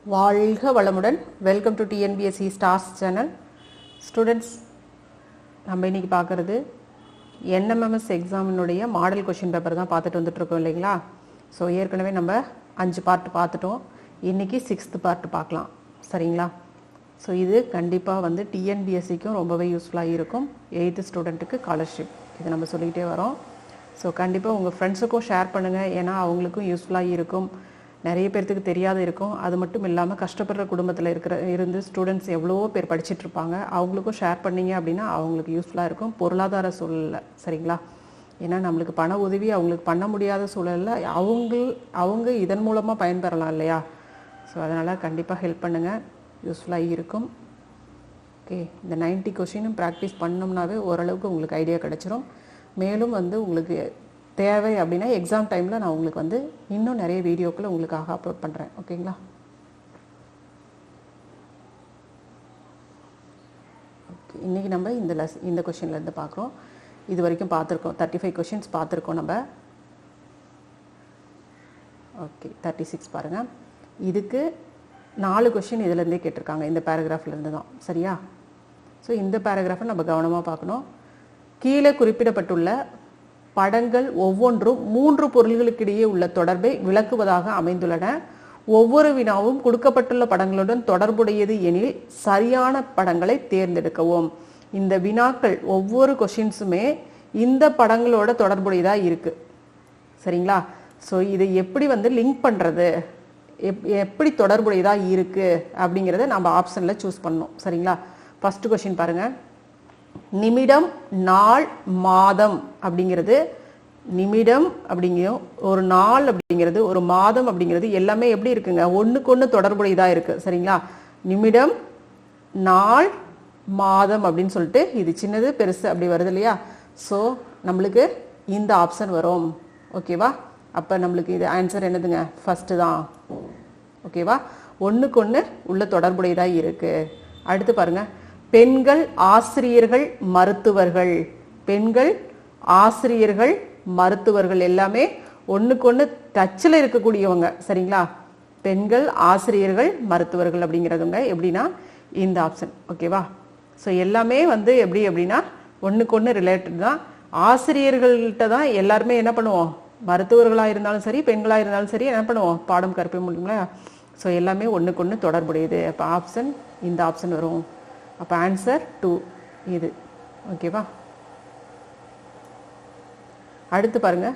வாழ்க வளமுடன். Welcome to TNPSC stars channel. Students, நம்ம இன்னைக்கு பார்க்குறது என்எம்எம்எஸ் எக்ஸாமினுடைய மாடல் கொஷின் பேப்பர் தான் பார்த்துட்டு வந்துட்டுருக்கோம் இல்லைங்களா. ஸோ ஏற்கனவே நம்ம 5 பார்ட் பார்த்துட்டோம். இன்றைக்கி 6th பார்ட் பார்க்கலாம், சரிங்களா. ஸோ இது கண்டிப்பாக வந்து டிஎன்பிஎஸ்சிக்கும் ரொம்பவே யூஸ்ஃபுல்லாக இருக்கும். 8th ஸ்டூடெண்ட்டுக்கு ஸ்காலர்ஷிப் இது நம்ம சொல்லிக்கிட்டே வரோம். ஸோ கண்டிப்பாக உங்கள் ஃப்ரெண்ட்ஸுக்கும் ஷேர் பண்ணுங்கள், ஏன்னா அவங்களுக்கும் யூஸ்ஃபுல்லாக இருக்கும். நிறைய பேர்த்துக்கு தெரியாத இருக்கும். அது மட்டும் இல்லாமல் கஷ்டப்படுற குடும்பத்தில் இருந்து ஸ்டூடெண்ட்ஸ் எவ்வளவோ பேர் படிச்சுட்டு இருப்பாங்க. அவங்களுக்கும் ஷேர் பண்ணிங்க அப்படின்னா அவங்களுக்கு யூஸ்ஃபுல்லாக இருக்கும். பொருளாதார சூழலில், சரிங்களா. ஏன்னா நம்மளுக்கு பண உதவி அவங்களுக்கு பண்ண முடியாத சூழலில் அவங்க இதன் மூலமாக பயன்பெறலாம் இல்லையா. ஸோ அதனால் கண்டிப்பாக ஹெல்ப் பண்ணுங்கள், யூஸ்ஃபுல்லாக இருக்கும். ஓகே, இந்த 90 கொஷினும் ப்ராக்டிஸ் பண்ணோம்னாவே ஓரளவுக்கு உங்களுக்கு ஐடியா கிடச்சிரும். மேலும் வந்து உங்களுக்கு தேவை அப்படின்னா எக்ஸாம் டைமில் நான் உங்களுக்கு வந்து இன்னும் நிறைய வீடியோக்களை உங்களுக்காக அப்லோட் பண்ணுறேன். ஓகேங்களா. ஓகே, இன்றைக்கி நம்ம இந்த கொஷின்லேருந்து பார்க்குறோம். இது வரைக்கும் பார்த்துருக்கோம், 35 கொஷின்ஸ் பார்த்துருக்கோம் நம்ம. ஓகே, 36 பாருங்கள். இதுக்கு 4 கொஷின் இதிலேருந்தே கேட்டிருக்காங்க, இந்த பேராகிராஃப்லேருந்து தான், சரியா. ஸோ இந்த பேராகிராஃபை நம்ம கவனமாக பார்க்கணும். கீழே குறிப்பிடப்பட்டுள்ள படங்கள் ஒவ்வொன்றும் 3 பொருள்களுக்கிடையே உள்ள தொடர்பை விளக்குவதாக அமைந்துள்ளன. ஒவ்வொரு வினாவும் கொடுக்கப்பட்டுள்ள படங்களுடன் தொடர்புடையது எனில் சரியான படங்களை தேர்ந்தெடுக்கவும். இந்த வினாக்கள் ஒவ்வொரு கொஷின்ஸுமே இந்த படங்களோட தொடர்புடையதாக இருக்குது, சரிங்களா. ஸோ இதை எப்படி வந்து லிங்க் பண்ணுறது, எப்படி தொடர்புடையதாக இருக்குது அப்படிங்கிறத நம்ம ஆப்ஷனில் சூஸ் பண்ணணும், சரிங்களா. ஃபஸ்ட்டு கொஷின் பாருங்கள். நிமிடம், நாள், மாதம் அப்படிங்கிறது, நிமிடம் அப்படிங்கிறோம், ஒரு நாள் அப்படிங்கிறது, ஒரு மாதம் அப்படிங்கிறது எல்லாமே எப்படி இருக்குங்க, ஒன்றுக்கு ஒன்று தொடர்புடையதாக இருக்குது, சரிங்களா. நிமிடம், நாள், மாதம் அப்படின்னு சொல்லிட்டு இது சின்னது பெருசு அப்படி வருது இல்லையா. ஸோ நம்மளுக்கு இந்த ஆப்ஷன் வரும், ஓகேவா. அப்போ நம்மளுக்கு இது ஆன்சர் என்னதுங்க, ஃபஸ்ட்டு தான், ஓகேவா. ஒன்றுக்கு ஒன்று உள்ள தொடர்புடையதாக இருக்குது. அடுத்து பாருங்கள். பெண்கள் ஆசிரியர்கள் மருத்துவர்கள், பெண்கள் ஆசிரியர்கள் மருத்துவர்கள் எல்லாமே ஒன்றுக்கு ஒன்று டச்சில் இருக்கக்கூடியவங்க, சரிங்களா. பெண்கள் ஆசிரியர்கள் மருத்துவர்கள் அப்படிங்கிறதுங்க எப்படின்னா இந்த ஆப்ஷன், ஓகேவா. ஸோ எல்லாமே வந்து எப்படி அப்படின்னா ஒன்றுக்கு ஒன்று ரிலேட்டட் தான். ஆசிரியர்கள்ட்ட தான் எல்லாருமே என்ன பண்ணுவோம், மருத்துவர்களாக இருந்தாலும் சரி பெண்களாக இருந்தாலும் சரி என்ன பண்ணுவோம், பாடம் கற்பிக்க முடியுங்களா. ஸோ எல்லாமே ஒன்றுக்கு ஒன்று தொடர்புடையது. அப்போ ஆப்ஷன் இந்த ஆப்ஷன் வரும். அப்போ ஆன்சர் 2 இது, ஓகேவா. அடுத்து பாருங்க.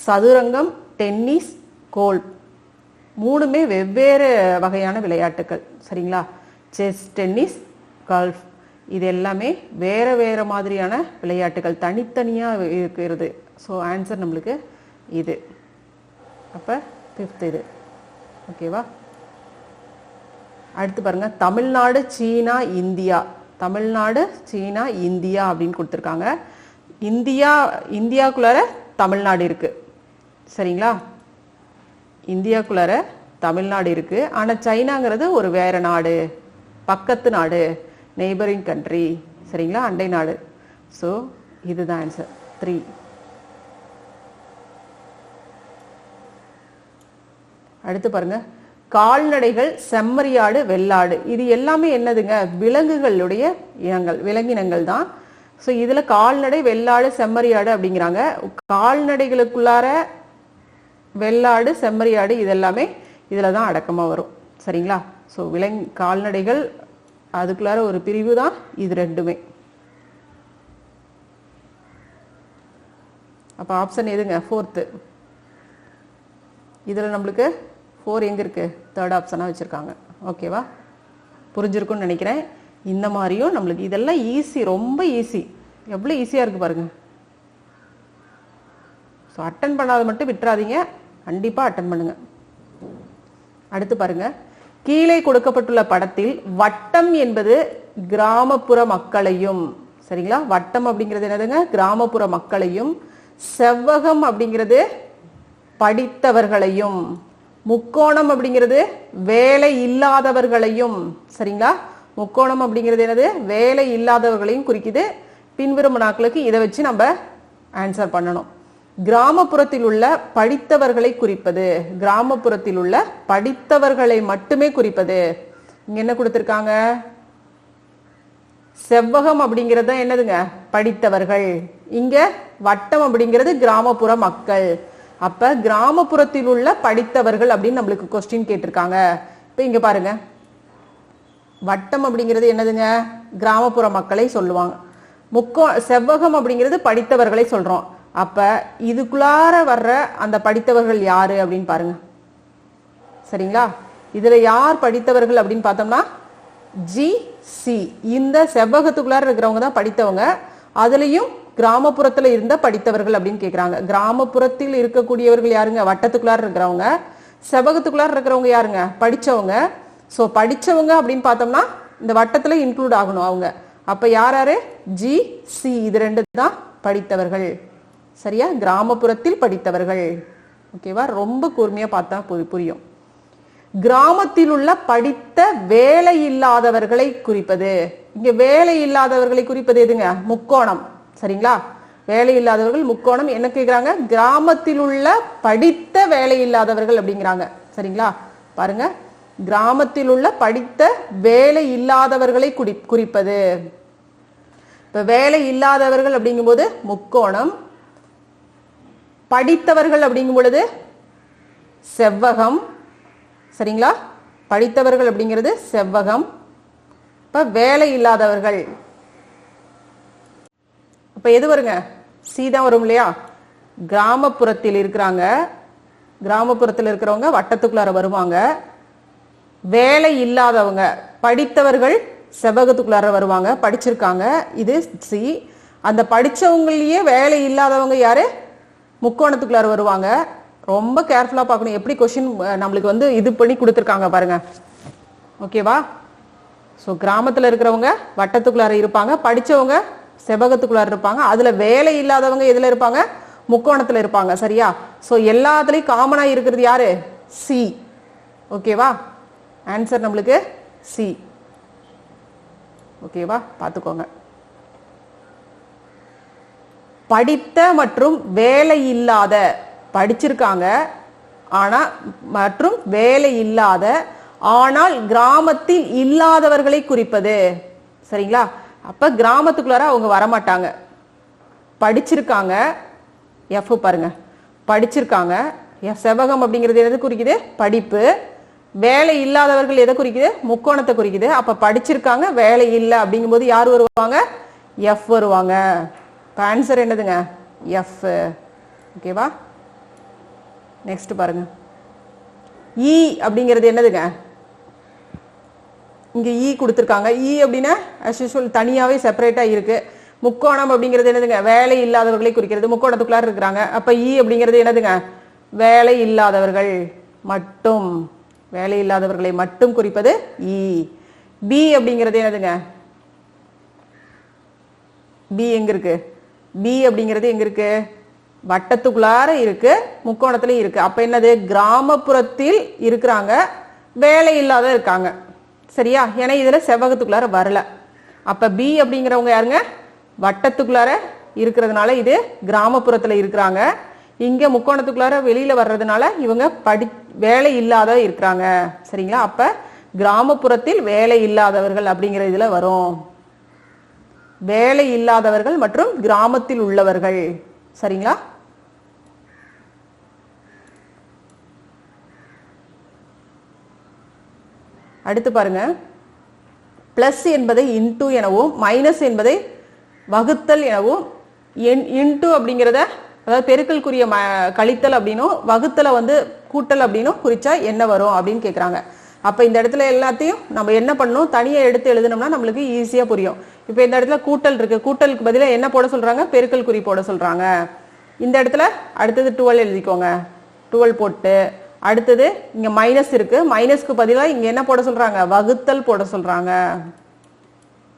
சதுரங்கம், டென்னிஸ், கோல்ஃப் மூணுமே வெவ்வேறு வகையான விளையாட்டுகள், சரிங்களா. செஸ், டென்னிஸ், கோல்ஃப் இது எல்லாமே வேற வேற மாதிரியான விளையாட்டுகள், தனித்தனியாக இருக்கிறது. ஸோ ஆன்சர் நம்மளுக்கு இது. அப்போ 5th இது, ஓகேவா. அடுத்து பாருங்க. தமிழ்நாடு, சீனா, இந்தியா, தமிழ்நாடு, சீனா, இந்தியா அப்படின்னு கொடுத்துருக்காங்க. இந்தியாக்குள்ளார தமிழ்நாடு இருக்கு, சரிங்களா. இந்தியாக்குள்ளார தமிழ்நாடு இருக்கு. ஆனால் சைனாங்கிறது ஒரு வேற நாடு, பக்கத்து நாடு, நெய்பரிங் கண்ட்ரி, சரிங்களா, அண்டை நாடு. ஸோ இதுதான் ஆன்சர் 3. அடுத்து பாருங்க. கால்நடைகள், செம்மறியாடு, வெள்ளாடு இது எல்லாமே என்னதுங்க, விலங்குகளுடைய இனங்கள், விலங்கினங்கள் தான். ஸோ இதில் கால்நடை, வெள்ளாடு, செம்மறியாடு அப்படிங்கிறாங்க. கால்நடைகளுக்குள்ளார வெள்ளாடு, செம்மறியாடு இதெல்லாமே இதில் தான் அடக்கமாக வரும், சரிங்களா. ஸோ கால்நடைகள் அதுக்குள்ளார ஒரு பிரிவு தான் இது ரெண்டுமே. அப்போ ஆப்ஷன் எதுங்க, 4th. இதில் நம்மளுக்கு 4 எங்கே இருக்குது, 3rd ஆப்ஷனாக வச்சுருக்காங்க, ஓகேவா. புரிஞ்சிருக்குன்னு நினைக்கிறேன். இந்த மாதிரியும் நம்மளுக்கு இதெல்லாம் ஈஸி, ரொம்ப ஈஸி, எவ்வளோ ஈஸியாக இருக்குது பாருங்கள். ஸோ அட்டன் பண்ணாத மட்டும் விட்டுறாதீங்க, கண்டிப்பாக அட்டன் பண்ணுங்கள். அடுத்து பாருங்கள். கீழே கொடுக்கப்பட்டுள்ள படத்தில் வட்டம் என்பது கிராமப்புற மக்களையும், சரிங்களா, வட்டம் அப்படிங்கிறது என்னதுங்க, கிராமப்புற மக்களையும், செவ்வகம் அப்படிங்கிறது படித்தவர்களையும், முக்கோணம் அப்படிங்கிறது வேலை இல்லாதவர்களையும், சரிங்களா. முக்கோணம் அப்படிங்கிறது என்னது, வேலை இல்லாதவர்களையும் குறிக்குது. பின்வரும் நாட்களுக்கு இதை வச்சு நம்ம ஆன்சர் பண்ணணும். கிராமப்புறத்தில் உள்ள படித்தவர்களை குறிப்பது. கிராமப்புறத்தில் உள்ள படித்தவர்களை மட்டுமே குறிப்பது. இங்க என்ன கொடுத்திருக்காங்க? செவ்வகம் அப்படிங்கிறது தான் என்னதுங்க? படித்தவர்கள். இங்க வட்டம் அப்படிங்கிறது கிராமப்புற மக்கள். அப்ப கிராமப்புறத்தில் உள்ள படித்தவர்கள் அப்படின்னு நம்மளுக்கு கொஸ்டின் கேட்டிருக்காங்க. இப்ப இங்க பாருங்க, வட்டம் அப்படிங்கிறது என்னதுங்க? கிராமப்புற மக்களை சொல்லுவாங்க. செவ்வகம் அப்படிங்கிறது படித்தவர்களை சொல்றோம். அப்ப இதுக்குள்ளார வர்ற அந்த படித்தவர்கள் யாரு அப்படின்னு பாருங்க. சரிங்களா? இதுல யார் படித்தவர்கள் அப்படின்னு பார்த்தோம்னா GC. இந்த செவ்வகத்துக்குள்ளார இருக்கிறவங்க தான் படித்தவங்க. அதுலயும் கிராமப்புறத்துல இருந்த படித்தவர்கள் அப்படின்னு கேக்குறாங்க. கிராமப்புறத்தில் இருக்கக்கூடியவர்கள் யாருங்க? வட்டத்துக்குள்ளார இருக்கிறவங்க. செவ்வகத்துக்குள்ளார இருக்கிறவங்க யாருங்க? படிச்சவங்க. சோ படிச்சவங்க அப்படின்னு பார்த்தோம்னா இந்த வட்டத்துல இன்க்ளூட் ஆகணும் அவங்க. அப்ப யாரு? GC. இது ரெண்டு தான் படித்தவர்கள். சரியா? கிராமப்புறத்தில் படித்தவர்கள். ஓகேவா? ரொம்ப கூர்மையா பார்த்தா புரியும். கிராமத்தில் உள்ள படித்த வேலை இல்லாதவர்களை குறிப்பது. இங்க வேலை இல்லாதவர்களை குறிப்பது எதுங்க? முக்கோணம். சரிங்களா? வேலை இல்லாதவர்கள் முக்கோணம். என்ன கேக்குறாங்க? கிராமத்தில் உள்ள படித்த வேலை இல்லாதவர்கள் அப்படிங்கிறாங்க. சரிங்களா? பாருங்க, கிராமத்தில் உள்ள படித்த வேலை இல்லாதவர்களை குறிப்பது. இப்ப வேலை இல்லாதவர்கள் அப்படிங்கும் போது முக்கோணம், படித்தவர்கள் அப்படிங்கும் பொழுது செவ்வகம். சரிங்களா? படித்தவர்கள் அப்படிங்கிறது செவ்வகம். இப்ப வேலை இல்லாதவர்கள் இப்ப எது வருங்க? சி தான் வரும் இல்லையா? கிராமப்புறத்தில் இருக்கிறாங்க. கிராமப்புறத்தில் இருக்கிறவங்க வட்டத்துக்குள்ளார வருவாங்க. வேலை இல்லாதவங்க படித்தவர்கள் செவ்வகத்துக்குள்ளார வருவாங்க. படிச்சிருக்காங்க. இது சி. அந்த படிச்சவங்களையே வேலை இல்லாதவங்க யாரு? முக்கோணத்துக்குள்ளார வருவாங்க. ரொம்ப கேர்ஃபுல்லா பார்க்கணும். எப்படி கொஸ்டின் நம்மளுக்கு வந்து இது பண்ணி கொடுத்துருக்காங்க பாருங்க. ஓகேவா? ஸோ கிராமத்தில் இருக்கிறவங்க வட்டத்துக்குள்ளார இருப்பாங்க. படிச்சவங்க செவ்வகத்துக்குள்ளார இருப்பாங்க. அதுல வேலை இல்லாதவங்க எதுல இருப்பாங்க? முக்கோணத்துல இருப்பாங்க. சரியா? ஸோ எல்லாத்துலயும் காமனா இருக்கிறது யாரு? சி. ஓகேவா? ஆன்சர் நம்மளுக்கு சி. ஓகேவா? பார்த்துக்கோங்க. படித்த மற்றும் வேலை இல்லாத. படிச்சிருக்காங்க ஆனா மற்றும் வேலை இல்லாத ஆனால் கிராமத்தில் இல்லாதவர்களை குறிப்பது. சரிங்களா? அப்ப கிராமத்துக்குள்ளார அவங்க வரமாட்டாங்க. படிச்சிருக்காங்க. எஃப் பாருங்க, படிச்சிருக்காங்க. செவ்வகம் அப்படிங்கிறது எதை குறிக்குது? படிப்பு. வேலை இல்லாதவர்கள் எதை குறிக்குது? முக்கோணத்தை குறிக்குது. அப்ப படிச்சிருக்காங்க, வேலை இல்லை அப்படிங்கும் போது யார் வருவாங்க? எஃப் வருவாங்க. ஆன்சர் என்னதுங்க? எஃப். ஓகேவா? நெக்ஸ்ட் பாருங்க, இ அப்படிங்கிறது என்னதுங்க? இங்க இ கொடுத்துருக்காங்க. இ அப்படின்னா as usual தனியாவே செப்பரேட்டா இருக்கு. முக்கோணம் அப்படிங்கிறது என்னதுங்க? வேலை இல்லாதவர்களை குறிக்கிறது. முக்கோணத்துக்குள்ளார இருக்கிறாங்க. அப்ப இ அப்படிங்கிறது என்னதுங்க? வேலை இல்லாதவர்கள் மட்டும். வேலை இல்லாதவர்களை மட்டும் குறிப்பது இ. பி அப்படிங்கிறது என்னதுங்க? பி எங்க இருக்கு? பி அப்படிங்கிறது எங்க இருக்கு? வட்டத்துக்குள்ளார இருக்கு, முக்கோணத்திலையும் இருக்கு. அப்ப என்னது? கிராமப்புறத்தில் இருக்கிறாங்க, வேலை இல்லாத இருக்காங்க. சரியா? ஏன்னா இதுல செவ்வகத்துக்குள்ளார வரல. அப்ப பி அப்படிங்கிறவங்க யாருங்க? வட்டத்துக்குள்ளார இருக்கிறதுனால இது கிராமப்புறத்துல இருக்கிறாங்க. இங்க முக்கோணத்துக்குள்ளார வெளியில வர்றதுனால இவங்க வேலை இல்லாத இருக்கிறாங்க. சரிங்களா? அப்ப கிராமப்புறத்தில் வேலை இல்லாதவர்கள் அப்படிங்கிற இதுல வரும். வேலை இல்லாதவர்கள் மற்றும் கிராமத்தில் உள்ளவர்கள். சரிங்களா? அடுத்து பாருங்க, பிளஸ் என்பதை இன்டூ எனவும் மைனஸ் என்பதை வகுத்தல் எனவும், இன்டூ அப்படிங்கிறத அதாவது பெருக்கல்குரிய கழித்தல் அப்படின்னும் வகுத்தலை வந்து கூட்டல் அப்படின்னும் குறிச்சா என்ன வரும் அப்படின்னு கேட்குறாங்க. அப்போ இந்த இடத்துல எல்லாத்தையும் நம்ம என்ன பண்ணணும்? தனியாக எடுத்து எழுதணும்னா நம்மளுக்கு ஈஸியாக புரியும். இப்போ இந்த இடத்துல கூட்டல் இருக்கு, கூட்டலுக்கு பதிலாக என்ன போட சொல்றாங்க? பெருக்கல் குறி போட சொல்றாங்க. இந்த இடத்துல அடுத்தது 12 எழுதிக்கோங்க. 12 போட்டு அடுத்தது இங்க மைனஸ் இருக்கு, மைனஸ்க்கு பதிலாக இங்க என்ன போட சொல்றாங்க? வகுத்தல் போட சொல்றாங்க.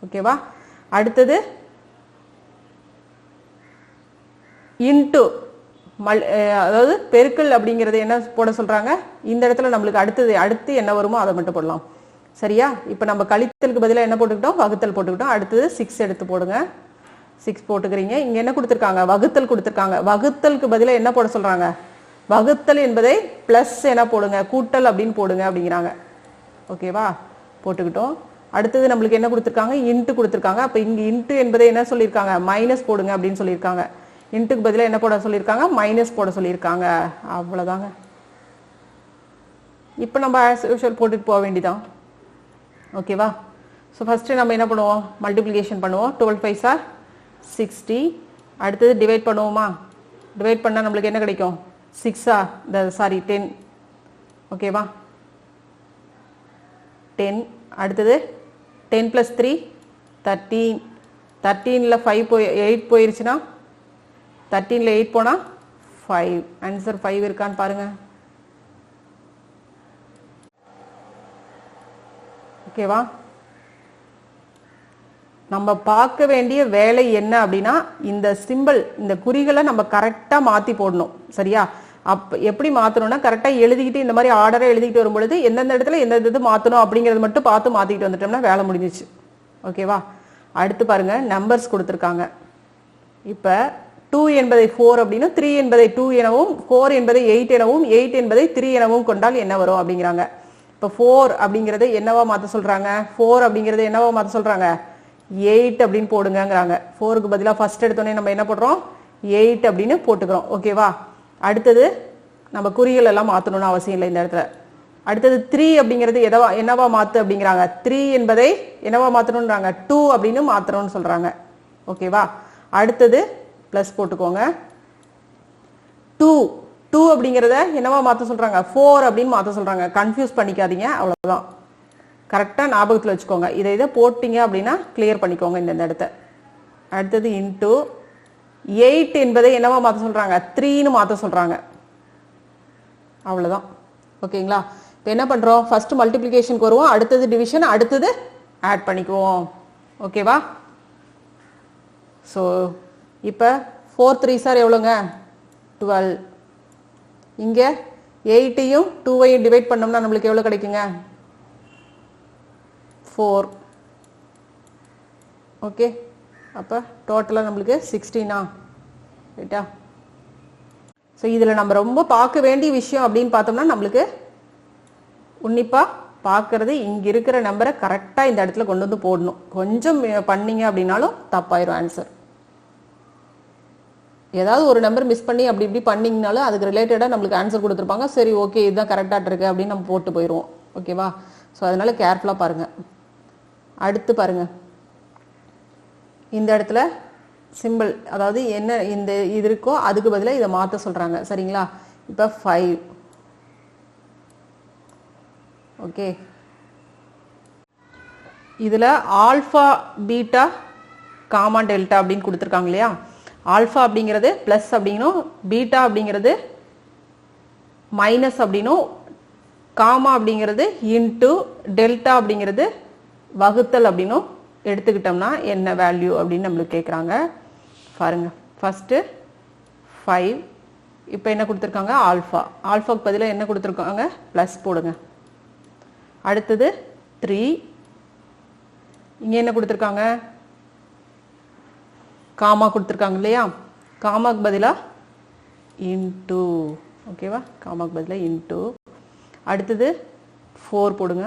ஓகேவா? அடுத்தது இன்டு, அதாவது பெருக்கல் அப்படிங்கிறது என்ன போட சொல்றாங்க? இந்த இடத்துல நம்மளுக்கு அடுத்து என்ன வருமோ அதை மட்டும் போடலாம். சரியா? இப்ப நம்ம கழித்தலுக்கு பதிலாக என்ன போட்டுக்கிட்டோம்? வகுத்தல் போட்டுக்கிட்டோம். அடுத்தது 6 எடுத்து போடுங்க. 6 போட்டுக்கிறீங்க. இங்கே என்ன கொடுத்துருக்காங்க? வகுத்தல் கொடுத்துருக்காங்க. வகுத்தலுக்கு பதிலாக என்ன போட சொல்கிறாங்க? வகுத்தல் என்பதை ப்ளஸ் என்ன போடுங்க, கூட்டல் அப்படின்னு போடுங்க அப்படிங்கிறாங்க. ஓகேவா? போட்டுக்கிட்டோம். அடுத்தது நம்மளுக்கு என்ன கொடுத்துருக்காங்க? இன்ட்டு கொடுத்துருக்காங்க. அப்போ இங்கே இன்ட்டு என்பதை என்ன சொல்லியிருக்காங்க? மைனஸ் போடுங்க அப்படின்னு சொல்லியிருக்காங்க. இன்ட்டுக்கு பதிலாக என்ன போட சொல்லியிருக்காங்க? மைனஸ் போட சொல்லியிருக்காங்க. அவ்வளோதாங்க. இப்போ நம்ம ஆஸ் யூஷுவல் போட்டுட்டு போக வேண்டியதான். ஓகேவா? ஸோ ஃபஸ்ட்டு நம்ம என்ன பண்ணுவோம்? மல்டிப்ளிகேஷன் பண்ணுவோம். 12 5 ஆர் 60. அடுத்தது டிவைட் பண்ணுவோமா? டிவைட் பண்ணால் நம்மளுக்கு என்ன கிடைக்கும்? 6 10. ஓகேவா? 10. அடுத்தது 10 + 3 13. 13ல் 8 போயிருச்சுன்னா 13ல் 8 போனால் 5. ஆன்சர் 5 இருக்கான்னு பாருங்கள். ஓகேவா? நம்ம பார்க்க வேண்டிய வேலை என்ன அப்படின்னா, இந்த சிம்பிள், இந்த குறிகளை நம்ம கரெக்டாக மாற்றி போடணும். சரியா? எப்படி மாற்றணும்னா, கரெக்டாக எழுதிக்கிட்டு இந்த மாதிரி ஆர்டரை எழுதிக்கிட்டு வரும்பொழுது எந்தெந்த இடத்துல எந்தெந்த இது மாற்றணும் அப்படிங்கிறது மட்டும் பார்த்து மாற்றிக்கிட்டு வந்துட்டோம்னா வேலை முடிஞ்சிச்சு. ஓகேவா? அடுத்து பாருங்கள், நம்பர்ஸ் கொடுத்துருக்காங்க. இப்போ 2 என்பதை 4 அப்படின்னும், 3 என்பதை 2 எனவும், 4 என்பதை 8 எனவும், 8 என்பதை 3 எனவும் கொண்டால் என்ன வரும் அப்படிங்கிறாங்க. இப்போ 4 அப்படிங்கிறது என்னவா மாற்ற சொல்கிறாங்க? 4 அப்படிங்கிறது என்னவா மாற்ற சொல்கிறாங்க? 8 அப்படின்னு போடுங்கிறாங்க. 4க்கு பதிலாக ஃபர்ஸ்ட் எடுத்தோடனே நம்ம என்ன போடுறோம்? 8 அப்படின்னு போட்டுக்கிறோம். ஓகேவா? அடுத்தது நம்ம குறிகள் எல்லாம் மாற்றணும்னு அவசியம் இல்லை இந்த இடத்துல. அடுத்தது 3 அப்படிங்கிறது என்னவா மாற்று அப்படிங்கிறாங்க. 3 என்பதை என்னவா மாற்றணுன்றாங்க? 2 அப்படின்னு மாற்றணும்னு சொல்கிறாங்க. ஓகேவா? அடுத்தது ப்ளஸ் போட்டுக்கோங்க. 2 அப்படிங்கிறத என்னவா மாற்ற சொல்கிறாங்க? 4 அப்படின்னு மாற்ற சொல்கிறாங்க. கன்ஃபியூஸ் பண்ணிக்காதீங்க, அவ்வளோதான். கரெக்டாக ஞாபகத்தில் வச்சுக்கோங்க. இதை போட்டிங்க அப்படின்னா கிளியர் பண்ணிக்கோங்க இந்த இடத்த. அடுத்தது இன்ட்டு 8 என்பதை என்னவா மாற்ற சொல்கிறாங்க? 3ன்னு மாற்ற சொல்கிறாங்க. அவ்வளோதான். ஓகேங்களா? இப்போ என்ன பண்ணுறோம்? ஃபஸ்ட்டு மல்டிப்ளிகேஷனுக்கு வருவோம், அடுத்தது டிவிஷன், அடுத்தது ஆட் பண்ணிக்குவோம். ஓகேவா? ஸோ இப்போ 4 3 சார் எவ்வளோங்க? 12. இங்கே 8ஐயும் 2ஐயும் டிவைட் பண்ணோம்னா நம்மளுக்கு எவ்வளோ கிடைக்குங்க? 4. ஓகே, அப்போ டோட்டலாக நம்மளுக்கு 16. ரைட்டா? ஸோ இதில் நம்ம ரொம்ப பார்க்க வேண்டிய விஷயம் அப்படின்னு பார்த்தோம்னா, நம்மளுக்கு உன்னிப்பாக பார்க்கறது இங்கே இருக்கிற நம்பரை கரெக்டாக இந்த இடத்துல கொண்டு வந்து போடணும். கொஞ்சம் பண்ணிங்க அப்படின்னாலும் தப்பாயிரும் ஆன்சர். ஏதாவது ஒரு நம்பர் மிஸ் பண்ணி அப்படி இப்படி பண்ணிங்கனாலும் அதுக்கு ரிலேட்டடாக நம்மளுக்கு ஆன்சர் கொடுத்துருப்பாங்க. சரி, ஓகே, இதுதான் கரெக்டாக இருக்குது அப்படின்னு நம்ம போட்டு போயிடுவோம். ஓகேவா? ஸோ அதனால் கேர்ஃபுல்லாக பாருங்கள். அடுத்து பாருங்கள், இந்த இடத்துல சிம்பிள், அதாவது என்ன இந்த இது இருக்கோ அதுக்கு பதிலாக இதை மாற்ற சொல்கிறாங்க. சரிங்களா? இப்போ 5. ஓகே, இதில் ஆல்ஃபா பீட்டா காமா டெல்டா அப்படின்னு கொடுத்துருக்காங்க இல்லையா? ஆல்ஃபா அப்படிங்கிறது ப்ளஸ் அப்படின்னும், பீட்டா அப்படிங்கிறது மைனஸ் அப்படின்னும், காமா அப்படிங்கிறது இன்ட்டு, டெல்டா அப்படிங்கிறது வகுத்தல் அப்படின்னும் எடுத்துக்கிட்டோம்னா என்ன வேல்யூ அப்படின்னு நம்மளுக்கு கேட்குறாங்க. பாருங்க, ஃபஸ்ட்டு 5. இப்போ என்ன கொடுத்துருக்காங்க? ஆல்ஃபா. ஆல்ஃபாக்கு பதிலாக என்ன கொடுத்துருக்காங்க? ப்ளஸ் போடுங்க. அடுத்தது 3. இங்கே என்ன கொடுத்துருக்காங்க? காமா கொடுத்துருக்காங்க இல்லையா? காமாக்கு பதிலாக இன்ட்டு. ஓகேவா? காமாக்கு பதிலாக இன்ட்டு. அடுத்தது 4 போடுங்க.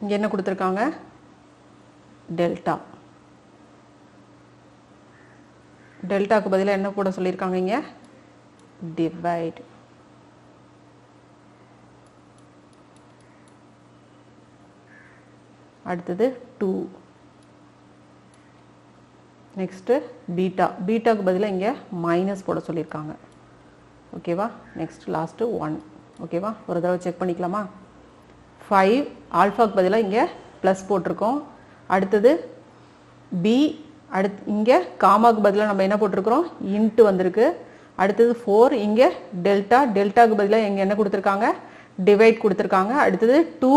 இங்கே என்ன கொடுத்துருக்காங்க? டெல்டா. டெல்டாக்கு பதிலாக என்ன போட சொல்லியிருக்காங்க? இங்கே டிவைட். அடுத்தது 2. Next beta. பீட்டாக்கு பதிலாக இங்கே மைனஸ் போட சொல்லியிருக்காங்க. ஓகேவா? Next last 1. ஓகேவா? ஒரு தடவை செக் பண்ணிக்கலாமா? 5. ஆல்ஃபாக்கு பதிலாக இங்கே ப்ளஸ் போட்டிருக்கோம். அடுத்தது பி. இங்கே காமாக்கு பதிலாக நம்ம என்ன போட்டிருக்கிறோம்? இன்ட்டு வந்திருக்கு. அடுத்தது 4. இங்கே டெல்டா. டெல்டாக்கு பதிலாக இங்கே என்ன கொடுத்துருக்காங்க? டிவைட் கொடுத்துருக்காங்க. அடுத்தது 2.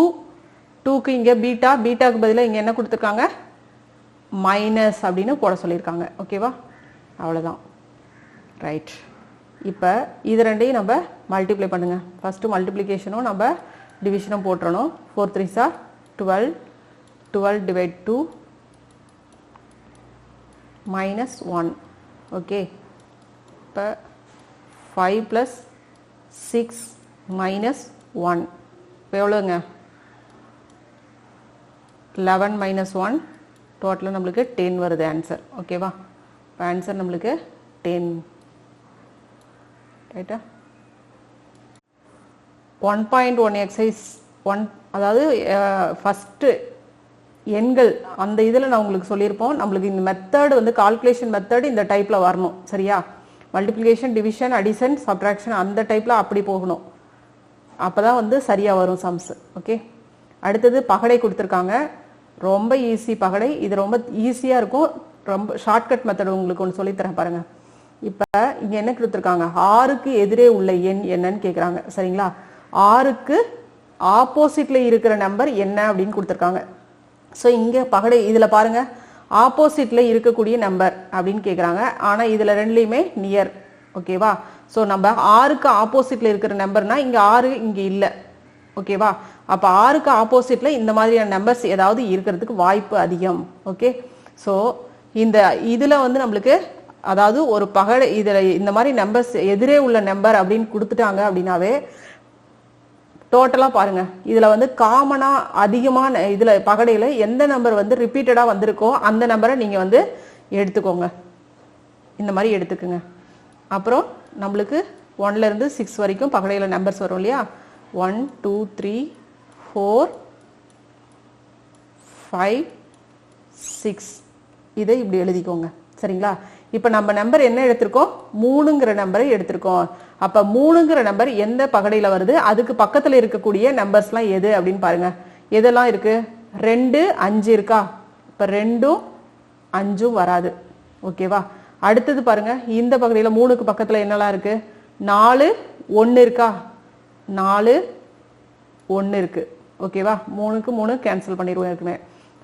2க்கு இங்கே பீட்டா. பீட்டாக்கு பதிலாக இங்கே என்ன கொடுத்துருக்காங்க? மைனஸ் அப்படின்னு போட சொல்லியிருக்காங்க. ஓகேவா? அவ்வளோதான். ரைட். இப்போ இது ரெண்டையும் நம்ம மல்டிப்ளை பண்ணுங்கள். ஃபஸ்ட்டு மல்டிப்ளிகேஷனும் நம்ம டிவிஷனும் போட்டுறணும். 4 3 சார் 12. 12 divide 2 minus 1. ஓகே, இப்போ 5 plus 6 minus 1 இப்போ எவ்வளோங்க? 11 minus 1 டோட்டலாக நம்மளுக்கு 10 வருது ஆன்சர். ஓகேவா? இப்போ ஆன்சர் நம்மளுக்கு 10. ரைட்டா? 1.1 எக்ஸசைஸ் 1, அதாவது ஃபஸ்ட்டு எண்கள் அந்த இதில் நான் உங்களுக்கு சொல்லியிருப்போம். நம்மளுக்கு இந்த மெத்தட் வந்து கால்குலேஷன் மெத்தட் இந்த டைப்பில் வரணும். சரியா? மல்டிப்ளிகேஷன், டிவிஷன், அடிஷன், சப்ட்ராக்ஷன் அந்த டைப்பில் அப்படி போகணும். அப்போ தான் வந்து சரியாக வரும் சம்ஸ். ஓகே, அடுத்தது பகடை கொடுத்துருக்காங்க. ரொம்ப ஈஸி பகடை. இது ரொம்ப ஈஸியாக இருக்கும். ரொம்ப ஷார்ட்கட் மெத்தட் உங்களுக்கு ஒன்று சொல்லித்தரேன் பாருங்கள். இப்போ இங்கே என்ன கொடுத்துருக்காங்க? 6க்கு எதிரே உள்ள எண் என்னன்னு கேட்குறாங்க. சரிங்களா? 6க்கு ஆப்போசிட்டில் இருக்கிற நம்பர் என்ன அப்படின்னு கொடுத்துருக்காங்க. ஸோ இங்கே பகடை இதில் பாருங்கள், ஆப்போசிட்டில் இருக்கக்கூடிய நம்பர் அப்படின்னு கேட்குறாங்க. ஆனால் இதில் ரெண்டுலேயுமே நியர். ஓகேவா? ஸோ நம்ம 6க்கு ஆப்போசிட்டில் இருக்கிற நம்பர்னா இங்கே 6 இங்கே இல்லை. ஓகேவா? அப்போ 6க்கு ஆப்போசிட்டில் இந்த மாதிரியான நம்பர்ஸ் ஏதாவது இருக்கிறதுக்கு வாய்ப்பு அதிகம். ஓகே, ஸோ இந்த இதில் வந்து நம்மளுக்கு அதாவது ஒரு பகடை இதில் இந்த மாதிரி நம்பர்ஸ் எதிரே உள்ள நம்பர் அப்படின்னு கொடுத்துட்டாங்க அப்படின்னாவே டோட்டலாக பாருங்கள், இதில் வந்து காமனாக அதிகமான இதில் பகடையில் எந்த நம்பர் வந்து ரிப்பீட்டடாக வந்திருக்கோ அந்த நம்பரை நீங்கள் வந்து எடுத்துக்கோங்க. இந்த மாதிரி எடுத்துக்கோங்க. அப்புறம் நம்மளுக்கு 1லேருந்து 6 வரைக்கும் பகடையில் நம்பர்ஸ் வரும் இல்லையா? 1 2 3 4 5 6 இதை இப்படி எழுதிக்கோங்க. சரிங்களா? இப்போ நம்ம நம்பர் என்ன எடுத்திருக்கோம்? 3ங்கிற நம்பரை எடுத்திருக்கோம். அப்போ 3ங்கிற நம்பர் எந்த பகடையில் வருது, அதுக்கு பக்கத்தில் இருக்கக்கூடிய நம்பர்ஸ்லாம் எது அப்படின்னு பாருங்க. எதெல்லாம் இருக்கு? 2 5 இருக்கா? இப்போ 2 5 வராது. ஓகேவா? அடுத்தது பாருங்க, இந்த பகுதியில் 3க்கு பக்கத்தில் என்னெல்லாம் இருக்கு? 4 1 இருக்கா? 4 1 இருக்கு. ஓகேவா? 3க்கு 3 கேன்சல் பண்ணிடுவோம் இருக்குமே.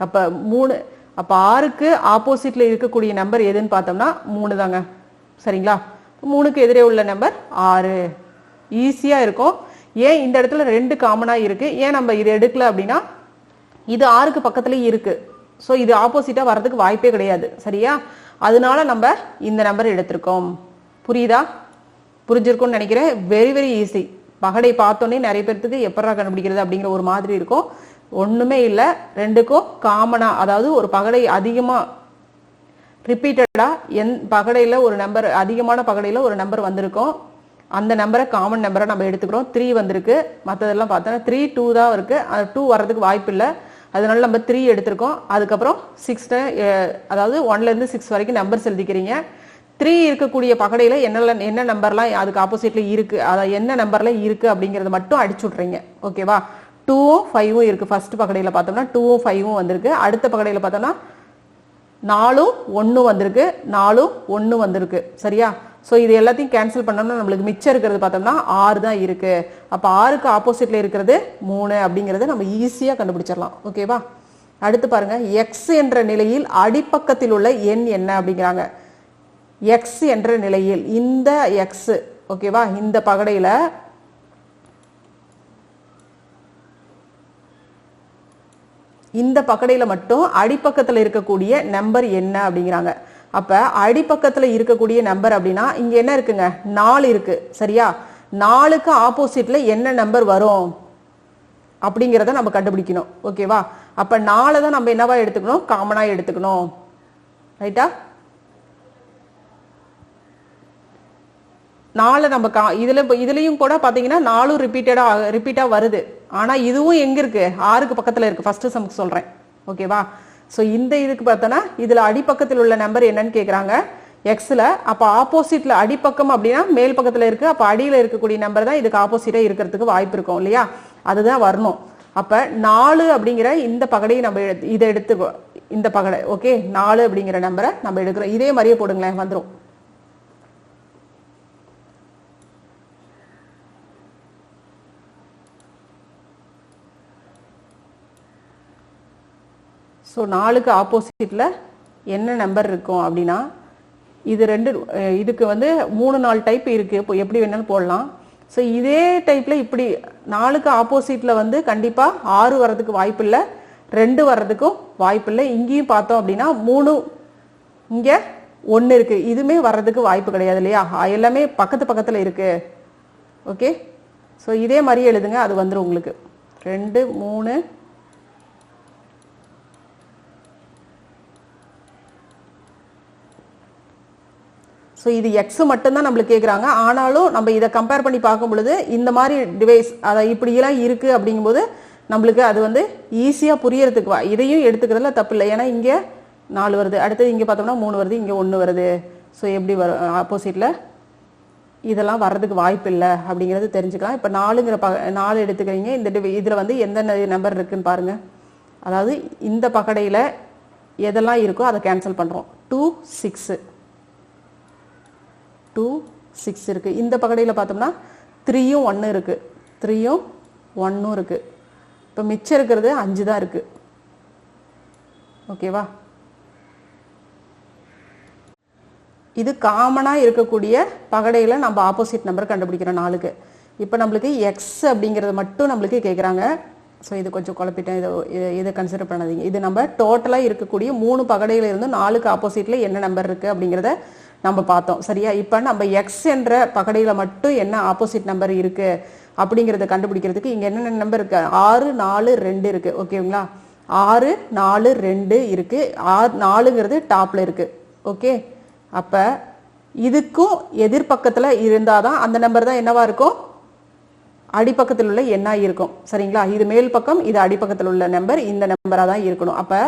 அப்போ 3 அப்போ 6க்கு ஆப்போசிட்ல இருக்கக்கூடிய நம்பர் எதுன்னு பார்த்தோம்னா 3 தாங்க. சரிங்களா? 3க்கு எதிரே உள்ள நம்பர் 6. ஈஸியாக இருக்கும். ஏன் இந்த இடத்துல 2 காமனாக இருக்கு, ஏன் நம்ம இது எடுக்கல அப்படின்னா இது 6க்கு பக்கத்துலேயும் இருக்கு. ஸோ இது ஆப்போசிட்டாக வர்றதுக்கு வாய்ப்பே கிடையாது. சரியா? அதனால நம்ம இந்த நம்பர் எடுத்திருக்கோம். புரியுதா? புரிஞ்சிருக்கும்னு நினைக்கிறேன். Very very easy. பகடை பார்த்தோன்னே நிறைய பேர்த்துக்கு எப்படா கண்டுபிடிக்கிறது அப்படிங்கிற ஒரு மாதிரி இருக்கும். ஒன்றுமே இல்லை, ரெண்டுக்கும் காமனாக, அதாவது ஒரு பகடை அதிகமாக ரிப்பீட்டடாக பகடையில் ஒரு நம்பர் அதிகமான பகடையில் ஒரு நம்பர் வந்திருக்கும். அந்த நம்பரை காமன் நம்பரை நம்ம எடுத்துக்கிறோம். 3 வந்திருக்கு. மற்றதெல்லாம் பார்த்தோன்னா 3 2 தான் இருக்குது. அது 2 வர்றதுக்கு வாய்ப்பு இல்லை. அதனால நம்ம 3 எடுத்திருக்கோம். அதுக்கப்புறம் 6 அதாவது 1லேருந்து 6 வரைக்கும் நம்பர்ஸ் எழுதிக்கிறீங்க. 3 இருக்கக்கூடிய பகடையில் என்ன நம்பர்லாம் அதுக்கு ஆப்போசிட்டில் இருக்குது, அதாவது என்ன நம்பர்லாம் இருக்குது அப்படிங்கிறத மட்டும் அடிச்சு விட்றீங்க. ஓகேவா? 2ம் 5ம் இருக்குது. ஃபர்ஸ்ட் பகடையில் பார்த்தோம்னா 2ம் 5ம் வந்திருக்கு. அடுத்த பகடையில் பார்த்தோம்னா 4ம் 1 வந்திருக்கு. 4ம் 1 வந்திருக்கு. சரியா? ஸோ இது எல்லாத்தையும் கேன்சல் பண்ணோம்னா நம்மளுக்கு மிச்சம் இருக்கிறது பார்த்தோம்னா 6 தான் இருக்கு. அப்போ 6க்கு ஆப்போசிட்ல இருக்கிறது 3 அப்படிங்கிறத நம்ம ஈஸியாக கண்டுபிடிச்சிடலாம். ஓகேவா? அடுத்து பாருங்க, எக்ஸ் என்ற நிலையில் அடிப்பக்கத்தில் உள்ள எண் என்ன அப்படிங்கிறாங்க. எக்ஸ் என்ற நிலையில் இந்த எக்ஸ், ஓகேவா, இந்த பகடையில் இந்த பக்கடையில் மட்டும் அடிப்பக்கத்தில் இருக்கக்கூடிய நம்பர் என்ன அப்படிங்கிறாங்க. அப்போ அடிப்பக்கத்தில் இருக்கக்கூடிய நம்பர் அப்படின்னா இங்கே என்ன இருக்குங்க? 4 இருக்கு. சரியா? 4க்கு ஆப்போசிட்ல என்ன நம்பர் வரும் அப்படிங்கிறத நம்ம கண்டுபிடிக்கணும். ஓகேவா? அப்போ 4 தான் நம்ம என்னவா எடுத்துக்கணும்? காமனாக எடுத்துக்கணும். ரைட்டா? 4 நம்ம இதுலயும் கூட பார்த்தீங்கன்னா 4 ரிப்பீட்டாக வருது. ஆனால் இதுவும் எங்கே இருக்கு? 6க்கு பக்கத்தில் இருக்கு. ஃபர்ஸ்ட் சம்க்கு சொல்கிறேன். ஓகேவா? ஸோ இந்த இதுக்கு பார்த்தோன்னா இதில் அடிப்பக்கத்தில் உள்ள நம்பர் என்னன்னு கேட்குறாங்க எக்ஸில். அப்போ ஆப்போசிட்டில் அடிப்பக்கம் அப்படின்னா மேல் பக்கத்தில் இருக்குது. அப்போ அடியில் இருக்கக்கூடிய நம்பர் தான் இதுக்கு ஆப்போசிட்டாக இருக்கிறதுக்கு வாய்ப்பு இருக்கும் இல்லையா? அதுதான் வரணும். அப்போ 4 அப்படிங்கிற இந்த பகடையை நம்ம இதை எடுத்து இந்த பகடை, ஓகே, 4 அப்படிங்கிற நம்பரை நம்ம எடுக்கிறோம். இதே மாதிரியே போடுங்களேன், வந்துடும். ஸோ 4க்கு ஆப்போசிட்டில் என்ன நம்பர் இருக்கும் அப்படின்னா இது இதுக்கு வந்து 3-4 டைப் இருக்குது. இப்போ எப்படி வேணாலும் போடலாம். ஸோ இதே டைப்பில் இப்படி 4க்கு ஆப்போசிட்டில் வந்து கண்டிப்பாக 6 வர்றதுக்கு வாய்ப்பு இல்லை, 2 வர்றதுக்கும் வாய்ப்பு இல்லை. இங்கேயும் பார்த்தோம் அப்படின்னா 3, இங்கே 1 இருக்குது. இதுவுமே வர்றதுக்கு வாய்ப்பு கிடையாது இல்லையா, எல்லாமே பக்கத்தில் இருக்குது. ஓகே, ஸோ இதே மாதிரி எழுதுங்க, அது வந்துடும் உங்களுக்கு. 2 3 ஸோ இது எக்ஸ் மட்டும்தான் நம்மளுக்கு கேட்குறாங்க. ஆனாலும் நம்ம இதை கம்பேர் பண்ணி பார்க்கும் பொழுது இந்த மாதிரி டிவைஸ் அதை இப்படியெல்லாம் இருக்குது அப்படிங்கும்போது நம்மளுக்கு அது வந்து ஈஸியாக புரியறதுக்கு இதையும் எடுத்துக்கிறதுல தப்பு இல்லை. ஏன்னா இங்கே 4 வருது, அடுத்தது இங்கே பார்த்தோம்னா 3 வருது, இங்கே 1 வருது. ஸோ எப்படி வரும் ஆப்போசிட்டில், இதெல்லாம் வர்றதுக்கு வாய்ப்பு இல்லை அப்படிங்கிறது தெரிஞ்சுக்கலாம். இப்போ 4 எடுத்துக்கிறீங்க. இந்த இதில் வந்து எந்தெந்த நம்பர் இருக்குன்னு பாருங்கள். அதாவது இந்த பக்கடையில் எதெல்லாம் இருக்கோ அதை கேன்சல் பண்ணுறோம். 2 6 2 6 இருக்குது. இந்த பக்கடையில் பார்த்தோம்னா 3யும் 1 இருக்குது, 3யும் 1ம் இருக்குது. இப்போ மிச்சம் இருக்கிறது 5 தான் இருக்குது. ஓகேவா, இது காமனாக இருக்கக்கூடிய பகடையில் நம்ம ஆப்போசிட் நம்பர் கண்டுபிடிக்கிறோம் 4க்கு. இப்போ நம்மளுக்கு எக்ஸ் அப்படிங்கிறது மட்டும் நம்மளுக்கு கேட்குறாங்க. ஸோ இது கொஞ்சம் குழப்பிட்டேன், இதை கன்சிடர் பண்ணாதீங்க. இது நம்ம டோட்டலாக இருக்கக்கூடிய 3 பகடையில் இருந்து 4க்கு ஆப்போசிட்டில் என்ன நம்பர் இருக்குது அப்படிங்கிறத நம்ம பார்த்தோம். சரியா, இப்போ நம்ம எக்ஸ் என்ற பகடையில் மட்டும் என்ன ஆப்போசிட் நம்பர் இருக்குது அப்படிங்கிறத கண்டுபிடிக்கிறதுக்கு இங்கே என்னென்ன நம்பர் இருக்குது, 6 4 2 இருக்குது. ஓகேங்களா, 6 4 2 இருக்குது. 4ங்கிறது டாப்பில் இருக்குது. ஓகே, அப்போ இதுக்கும் எதிர்பக்கத்தில் இருந்தால் தான் அந்த நம்பர் தான் என்னவா இருக்கும், அடிப்பக்கத்தில் உள்ள எண்ணாக இருக்கும். சரிங்களா, இது மேல் பக்கம், இது அடிப்பக்கத்தில் உள்ள நம்பர், இந்த நம்பராக தான் இருக்கணும். அப்போ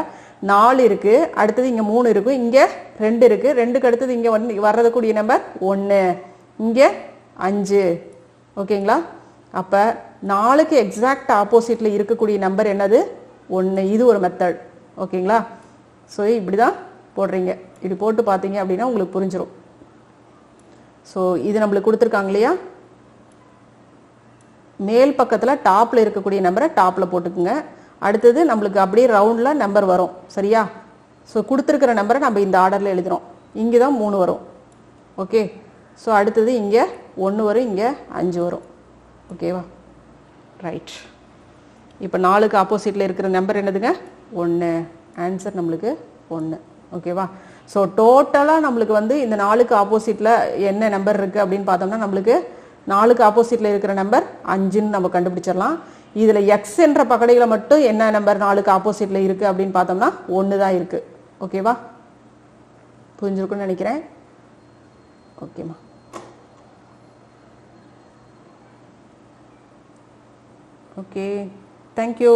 4 இருக்குது, அடுத்தது இங்கே 3 இருக்கும், இங்கே 2 இருக்குது, 2க்கு அடுத்தது இங்கே வர்றதுக்கூடிய நம்பர் 1, இங்கே 5. ஓகேங்களா, அப்போ 4க்கு எக்ஸாக்ட் ஆப்போசிட்டில் இருக்கக்கூடிய நம்பர் என்னது, 1. இது ஒரு மெத்தட். ஓகேங்களா, ஸோ இப்படி தான் போடுறீங்க. இப்படி போட்டு பார்த்தீங்க அப்படின்னா உங்களுக்கு புரிஞ்சிடும். ஸோ இது நம்மளுக்கு கொடுத்துருக்காங்க இல்லையா, மேல் பக்கத்தில் டாப்பில் இருக்கக்கூடிய நம்பரை டாப்பில் போட்டுக்குங்க. அடுத்தது நம்மளுக்கு அப்படியே ரவுண்டில் நம்பர் வரும். சரியா, ஸோ கொடுத்துருக்கிற நம்பரை நம்ம இந்த ஆர்டரில் எழுதுகிறோம். இங்கே தான் 3 வரும். ஓகே, ஸோ அடுத்தது இங்கே 1 வரும், இங்கே 5 வரும். ஓகேவா, ரைட். இப்போ 4க்கு ஆப்போசிட்டில் இருக்கிற நம்பர் என்னதுங்க, 1. ஆன்சர் நம்மளுக்கு 1. ஓகேவா, ஸோ டோட்டலாக நம்மளுக்கு வந்து இந்த 4க்கு ஆப்போசிட்டில் என்ன நம்பர் இருக்குது அப்படின்னு பார்த்தோம்னா நம்மளுக்கு 4க்கு ஆப்போசிட்டில் இருக்கிற நம்பர் 5ன்னு நம்ம கண்டுபிடிச்சிடலாம். இதில் எக்ஸ் என்ற பகடையில் மட்டும் என்ன நம்பர் 4க்கு ஆப்போசிட்டில் இருக்குது அப்படின்னு பார்த்தோம்னா 1 தான் இருக்குது. ஓகேவா, புரிஞ்சிருக்குன்னு நினைக்கிறேன். ஓகேம்மா, ஓகே, தேங்க்யூ.